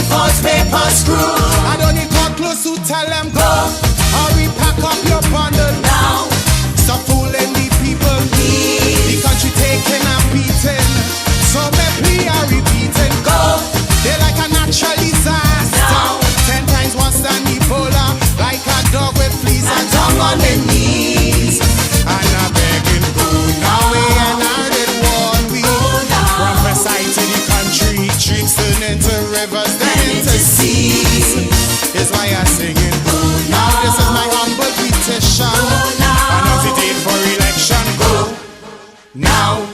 papers, paper screw. I don't need come close to tell them go. Hurry, pack up your bundle Now, stop fooling the people. The country taking a beating, so me are repeating. go They're like a natural disaster, now. 10 times worse than Ebola. Like a dog with fleas And and down on the knees. and I'm begging, go now. We and I did one week. Go now. Prophesy to the country, streams turn into rivers, then into seas. Is why I'm singing, go now. This is my humble petition. now. Announce the date for election. Go now,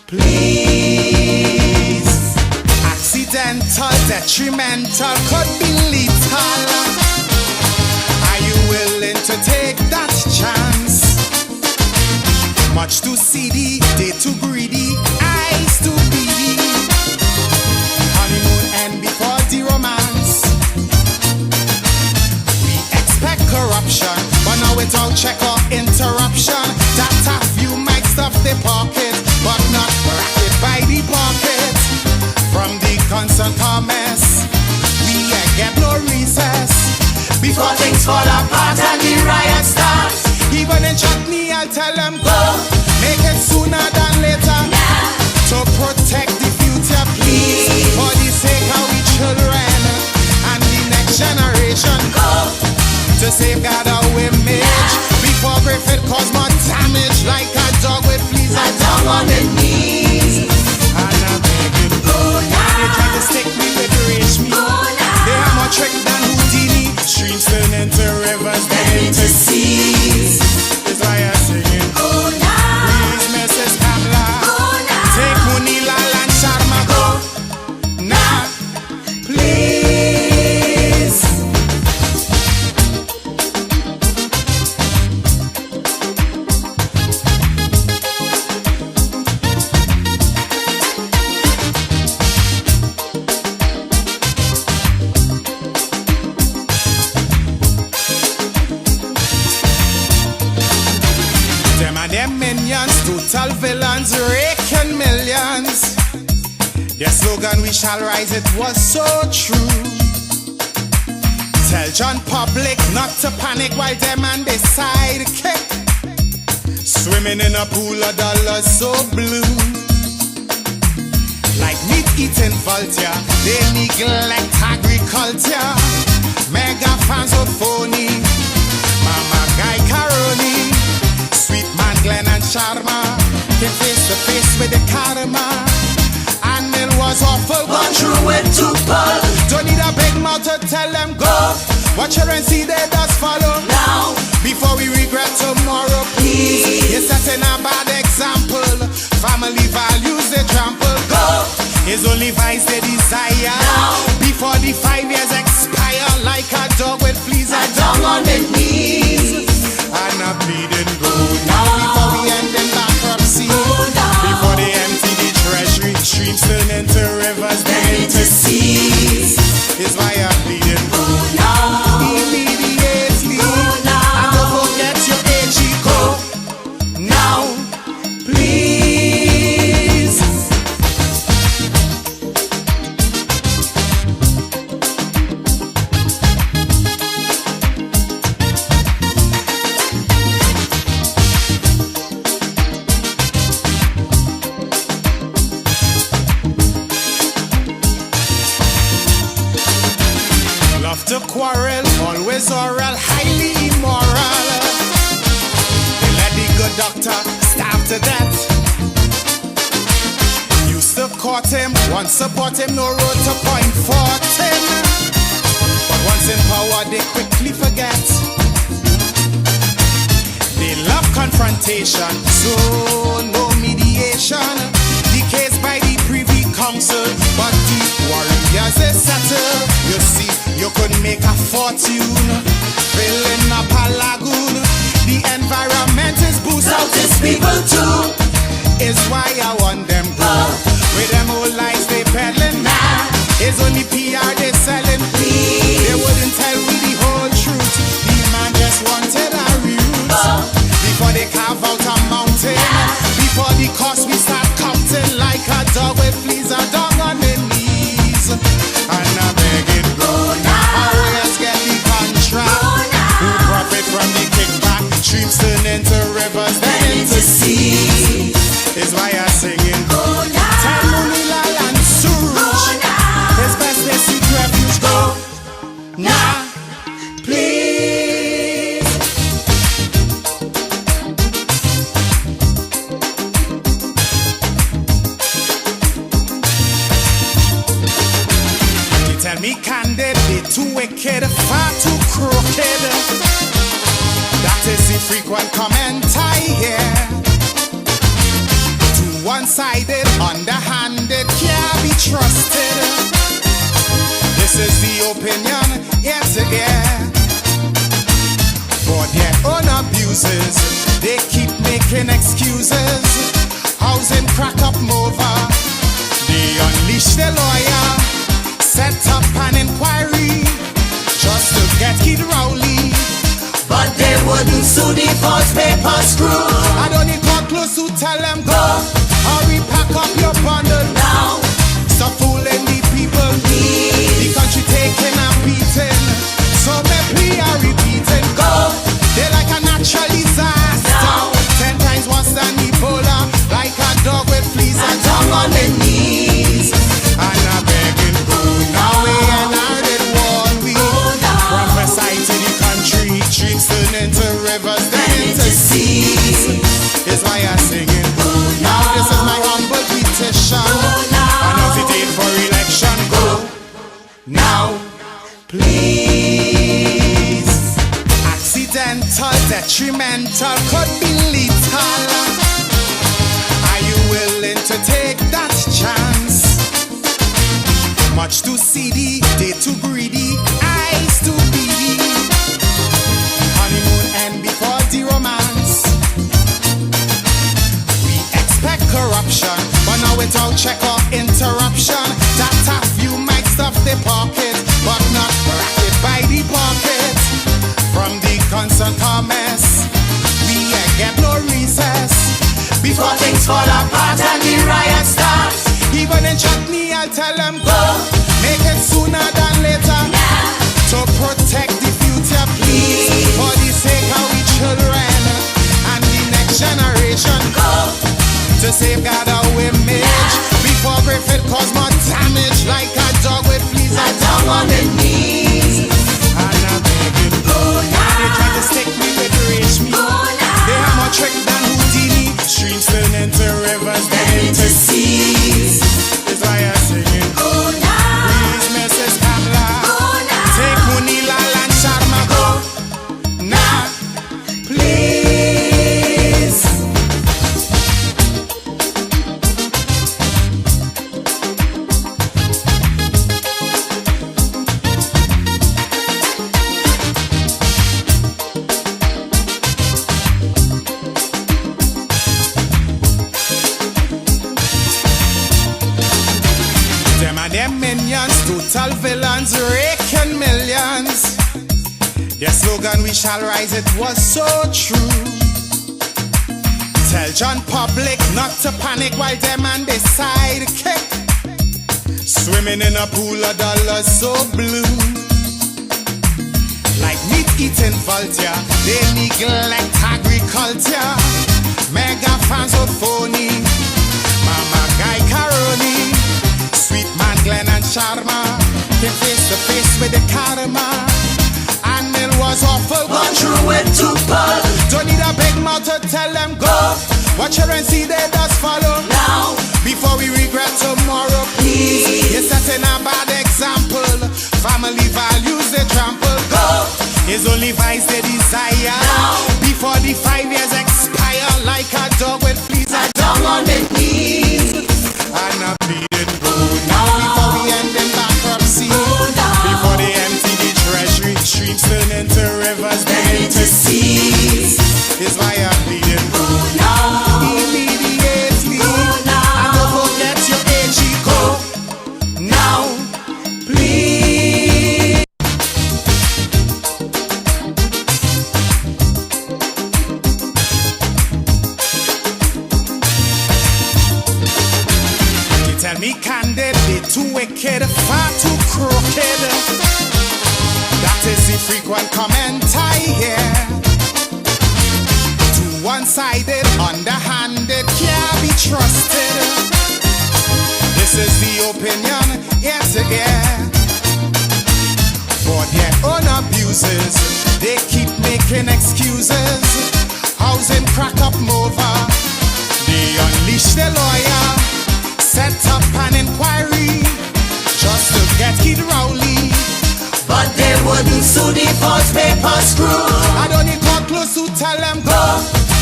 please. Accidental, detrimental, could be lethal. Are you willing to take that chance? Much too seedy, day too greedy, eyes too beady. Honeymoon end before the romance. We expect corruption, but now without check or interruption. That a few might stuff the pocket, but not bracket by the pocket. From the constant comments, we get no recess. Before things fall apart and the riot starts. Even in chutney, I'll tell them go. Make it sooner than later. To protect the future, please. For the sake of we children and the next generation. Go To safeguard our image. Before Griffith cause more damage. Like a dog with fleas and and down on the knees. And I'm begging, Go they try to now. stick me with me. Go They have more now. trick than Houdini. Streams turn into rivers, then Then into into seas. seas. That's why I'm singing. Go now. Please, Mrs. Kamla, Go now. take Munila and Sharma. Go now, please. Them and them minions, total villains, raking millions. Their slogan, we shall rise, it was so true. Tell John Public not to panic while them and they sidekick. Swimming in a pool of dollars so blue. Like meat eating vulture, they neglect agriculture. Mega fans of phony, Mama Guy Caroni. Sweet man Glenn and Sharma came face to face with the karma. And Mill was awful, Gone through it to pull. don't need a big mouth to tell them go. Watch her and see they does follow. Now, Before we regret tomorrow, please. You're setting a bad example. Family values they trample. go It's only vice they desire. Now. Before the 5 years expire, like a dog with fleas and and down on the knees. and a bleeding go now. Before we end in bankruptcy, now. before they empty the treasury, streams turn into rivers, then Then into into seas. Is why I'm bleeding go now. immediately. now. And don't forget your AG go now, please. Love to quarrel, always oral, highly immoral. They let the good doctor starve to death. Used to court him, once support him, no road to point for him. But once in power, they quickly forget. They love confrontation, so no mediation. The case by the Privy Council, but the warriors they settle. You see, you could make a fortune filling up a lagoon. The environment is boosted. Out is people too. Is why I want them go. With them old lies they peddling now. It's only PR they selling. They wouldn't tell me the whole truth. The man just wanted a root. Before they carve out a mountain. Before the cost we start counting like a dog with fleas, a dog on their knees. And I'm begging. wicked, far too crooked. That is the frequent comment I hear. Too one-sided, underhanded, can't be trusted. This is the opinion, ear to ear. For their own abuses, they keep making excuses. Housing crack up over. They unleash the lawyer, set up an inquiry just to get Kid Rowley. But they wouldn't sue the false paper screw. I don't need come close to tell them go. Hurry, pack up your bundle Now, stop fooling the people. The country taking and beating. So me plea are repeating. go They're like a natural disaster. Now. 10 times worse than Ebola. Like a dog with fleas and and down on the knees. And I'm begging, go now, and I did warn we. now. Prophesy to the country, streams turn into rivers, then into seas. Is why I'm singing, go now. This is my humble petition. now. Announce the date for election. Go now, please. Accidental, detrimental, could be lethal. Are you willing to take that chance? Much too seedy, they too greedy, eyes too beady. Honeymoon end before the romance. We expect corruption, but now without check or interruption. That a few might stuff the pocket, but not bracket by the pocket. From the constant comments, we get no recess. Before things fall apart and the riot starts. Even in chutney, I'll tell them go. Make it sooner than later. To protect the future, please. For the sake of we children and the next generation. Go To safeguard our image. Before Griffith cause more damage. Like a dog with fleas and and down on the knees. And I'm begging, go now. They try to stick me with rage me. Go now. They have more trick than Houdini. Streams turn into rivers, then Then into into seas. Is why I'm singing. Go now. Please, Mrs. Kamla. Go now. Take Munila and Sharma. Go now, please. Them and them minions, total villains, raking millions. Their slogan, we shall rise, it was so true. Tell John Public not to panic while them and they sidekick. Swimming in a pool of dollars so blue. Like meat eating vulture, they neglect agriculture. Mega fans of phony, Mama Guy Caroni. Sweet man Glenn and Sharma came face to face with the karma. And it was awful, Gone through with two pulls. don't need a big mouth to tell them go. Watch her and see they does follow. Now, Before we regret tomorrow, please. You're setting a bad example. Family values they trample. go It's only vice they desire. Now. Before the 5 years expire, like a dog with fleas and down on the knees. and a bleeding go now. Before we end in bankruptcy. now. Before they empty the treasury, streams turn into rivers, then Then into into seas. Is why I'm bleeding go Now, immediately. now. And don't forget your AG go now, please. You tell me candid, they too wicked, far too crooked. That is the frequent comment I hear. Too one-sided, underhanded, can't be trusted. This is the opinion, ear to ear. For their own abuses, they keep making excuses. Housing crack up over. They unleash the lawyer, set up an inquiry just to get Kid Rowley. But they So the false paper screw. I don't need more close to tell them go.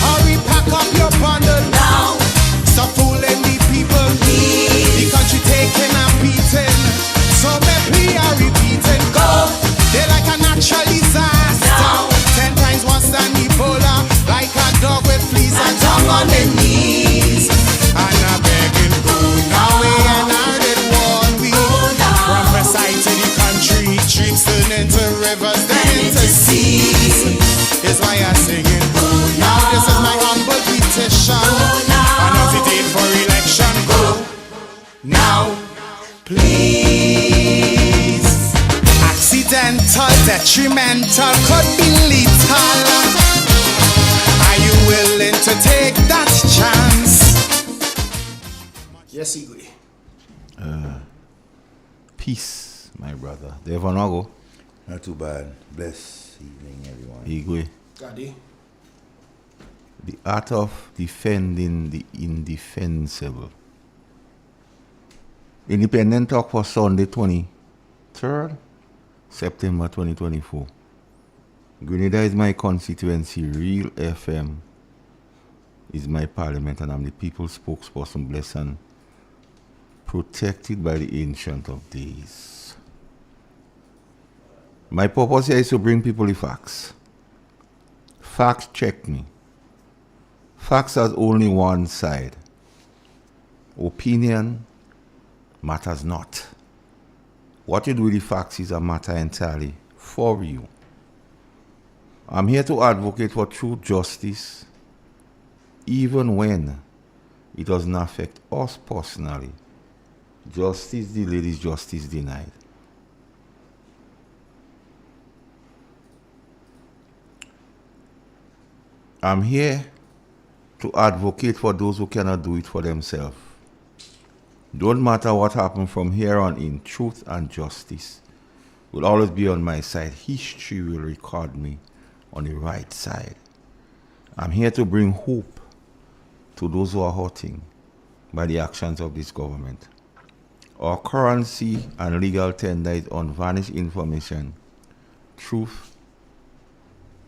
Hurry, pack up your bundle Now, Stop fooling the people. The country taking a beating. So me are repeating. go They're like a natural disaster. Now. 10 times worse than Ebola. Like a dog with fleas and and tongue on the knees. And I'm begging, now we and I did one week. now. From the side to the country, streets turn into rivers, then And into into seas. Is why I'm singing, now this is my humble petition. now. Announce the date for election. Go now, please. Accidental, detrimental, could be lethal. Are you willing to take that chance? Yes, Igwe. Peace, my brother. Devon Wago. Not too bad. Bless evening, everyone. Igwe. Gadi. The art of defending the indefensible. Independent talk for Sunday 23rd September 2024. Grenada is my constituency. Real FM is my parliament, and I'm the people's spokesperson, blessed and protected by the Ancient of Days. My purpose here is to bring people the facts. Facts check me. Facts has only one side. Opinion matters not. What you do with the facts is a matter entirely for you. I'm here to advocate for true justice, even when it doesn't affect us personally. Justice delayed is justice denied. I'm here to advocate for those who cannot do it for themselves. Don't matter what happens from here on in, truth and justice will always be on my side. History will record me on the right side. I'm here to bring hope to those who are hurting by the actions of this government. Our currency and legal tender is unvarnished information, truth,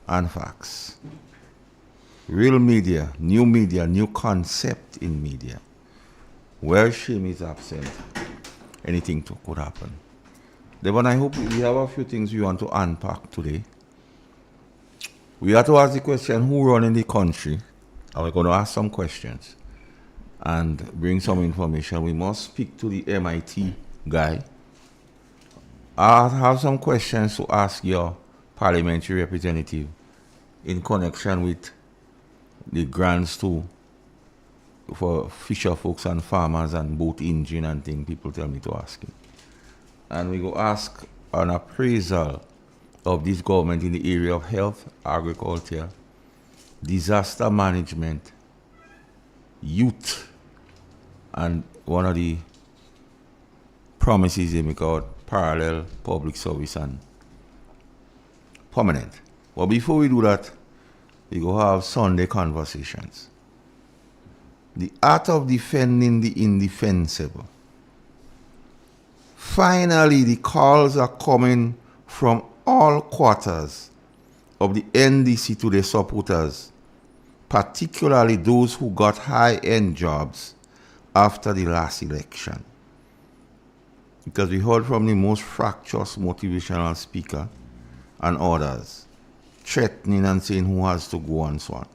and facts. Real media, new concept in media. Where shame is absent, anything could happen. Devon, I hope we have a few things we want to unpack today. We have to ask the question, who running the country? And we're going to ask some questions and bring some information. We must speak to the MIT guy. I have some questions to ask your parliamentary representative in connection with the grants for fisher folks and farmers and boat engine and things. People tell me to ask him. And we go ask an appraisal of this government in the area of health, agriculture, disaster management, youth, and one of the promises they make out, parallel public service and permanent. But before we do that, we go have Sunday conversations. The art of defending the indefensible. Finally, the calls are coming from all quarters of the NDC to their supporters, particularly those who got high-end jobs after the last election. Because we heard from the most fractious motivational speaker and others, threatening and saying who has to go and so on.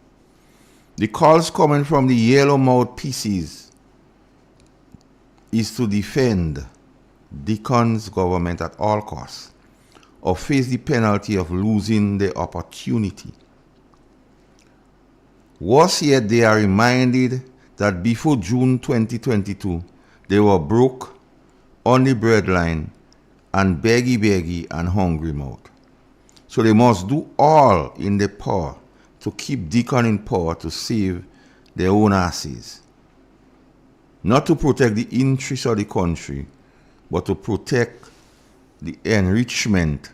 The calls coming from the yellow-mouthed pieces is to defend Deacon's government at all costs or face the penalty of losing the opportunity. Worse yet, they are reminded that before June 2022, they were broke, on the breadline, and beggy and hungry mouth. So they must do all in their power to keep Deacon in power to save their own asses. Not to protect the interests of the country, but to protect the enrichment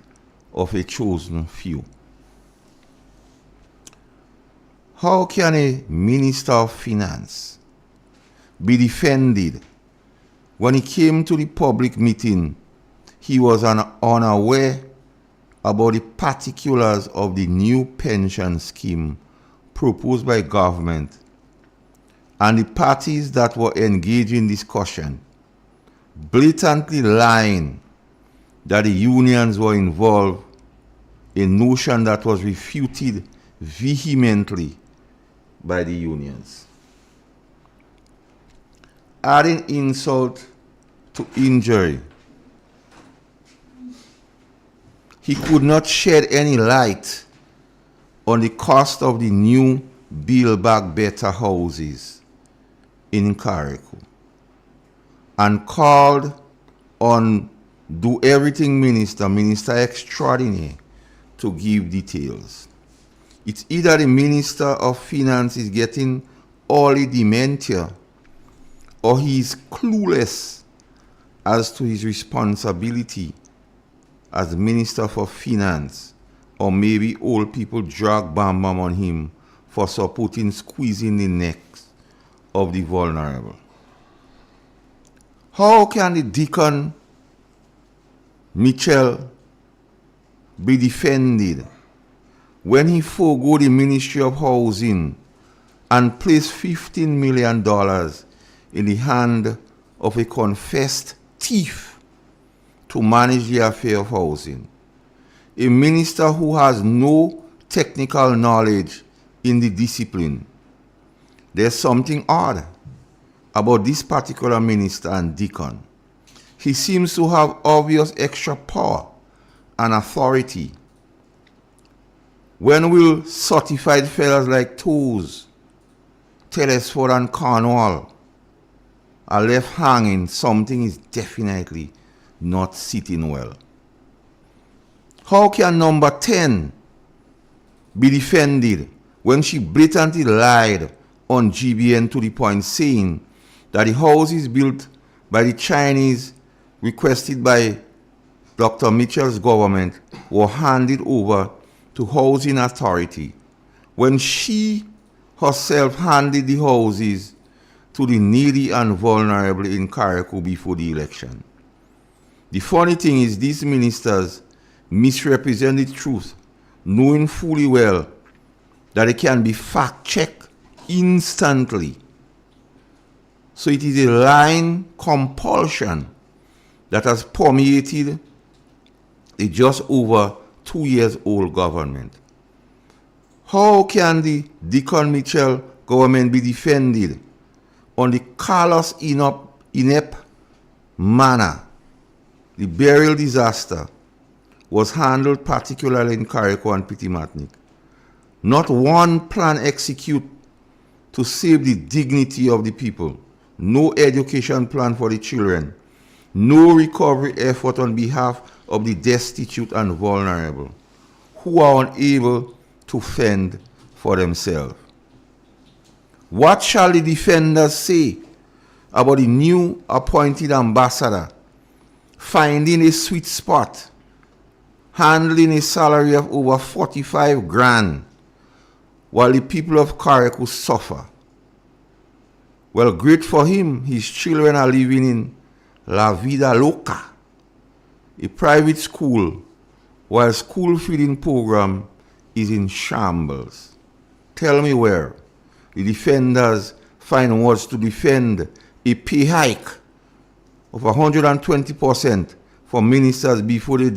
of a chosen few. How can a minister of finance be defended when he came to the public meeting? He was unaware about the particulars of the new pension scheme proposed by government, and the parties that were engaged in discussion blatantly lying that the unions were involved, a notion that was refuted vehemently by the unions. Adding insult to injury, he could not shed any light on the cost of the new Build Back Better houses in Carriacou, and called on Do Everything Minister Extraordinaire, to give details. It's either the Minister of Finance is getting early dementia, or he is clueless as to his responsibility as Minister for Finance, or maybe old people drag bam bam on him for supporting squeezing the necks of the vulnerable. How can the Deacon Mitchell be defended when he forego the Ministry of Housing and place $15 million in the hand of a confessed thief to manage the affair of housing? A minister who has no technical knowledge in the discipline. There's something odd about this particular minister and deacon. He seems to have obvious extra power and authority. When will certified fellas like Toes, Telesford and Cornwall are left hanging? Something is definitely not sitting well. How can number 10 be defended when she blatantly lied on GBN to the point saying that the houses built by the Chinese requested by Dr. Mitchell's government were handed over to Housing Authority, when she herself handed the houses to the needy and vulnerable in Carriacou before the election? The funny thing is, these ministers misrepresent the truth, knowing fully well that it can be fact-checked instantly. So it is a lying compulsion that has permeated a just over 2 years old government. How can the Deacon Mitchell government be defended on the callous, inept manner the burial disaster was handled, particularly in Carriacou and Petit-Martinique? Not one plan execute to save the dignity of the people. No education plan for the children. No recovery effort on behalf of the destitute and vulnerable, who are unable to fend for themselves. What shall the defenders say about the new appointed ambassador finding a sweet spot, handling a salary of over 45 grand, while the people of Carriacou suffer? Well, great for him. His children are living in La Vida Loca, a private school, while school feeding program is in shambles. Tell me where the defenders find words to defend a pay hike of 120% for ministers before they